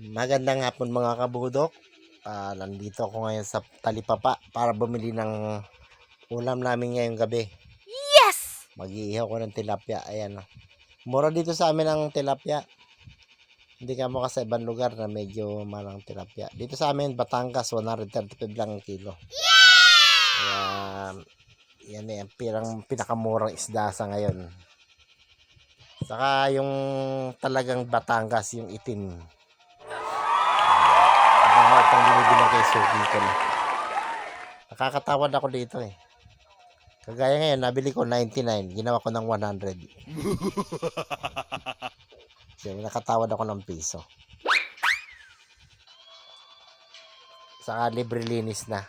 Magandang hapon mga kabudok. Nandito ako ngayon sa Talipapa para bumili ng ulam namin ngayong gabi. Yes! Mag-iihaw ko ng tilapia. Ayan. Mura dito sa amin ang tilapia. Hindi ka mo kasi sa ibang lugar na medyo malang tilapia. Dito sa amin, Batangas, 135 lang ang kilo. Kaya, yan eh, ang pinakamurang isda sa ngayon. Saka yung talagang Batangas, yung itim. Itong binibilang kay Suki ko na. Nakakatawad ako dito eh. Kagaya ngayon, nabili ko 99. Ginawa ko ng 100. So, nakatawad ako ng piso. Saka libre linis na.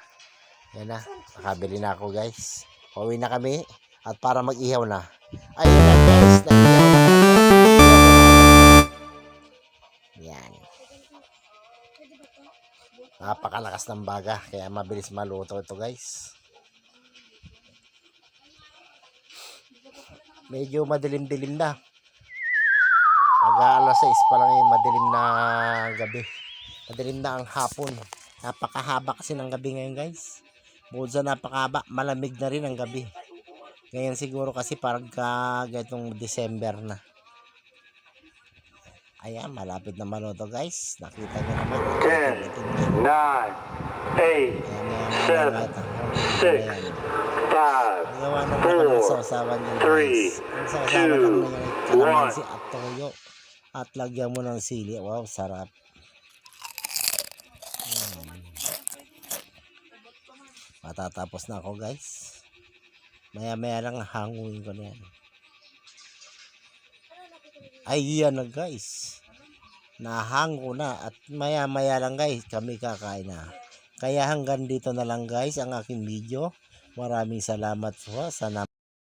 Yan na. Nakabili na ako guys. Pauwi na kami. At para mag-ihaw na. Ayun na guys. Nag-ihaw na kami. Yan. Napakalakas ng baga. Kaya mabilis maluto ito guys. Medyo madilim-dilim na. Pag alas 6 pa lang yung madilim na gabi. Madilim na ang hapon. Napakahaba kasi ng gabi ngayon guys. Bukod sa napakahaba, malamig na rin ang gabi. Ngayon siguro kasi parang ganitong December na. Ayan, malapit na maluto guys. Nakita nyo naman. 10, 9, 8, 7, 6, 5, 3, 2, 1. At toyo. At lagyan mo ng sili. Wow, sarap. Matatapos na ako guys. Maya lang hanguin ko na yan. Ay yan na guys. Nahango na. At maya lang guys. Kami kakain na. Kaya hanggang dito na lang guys ang aking video. Maraming salamat po. Sana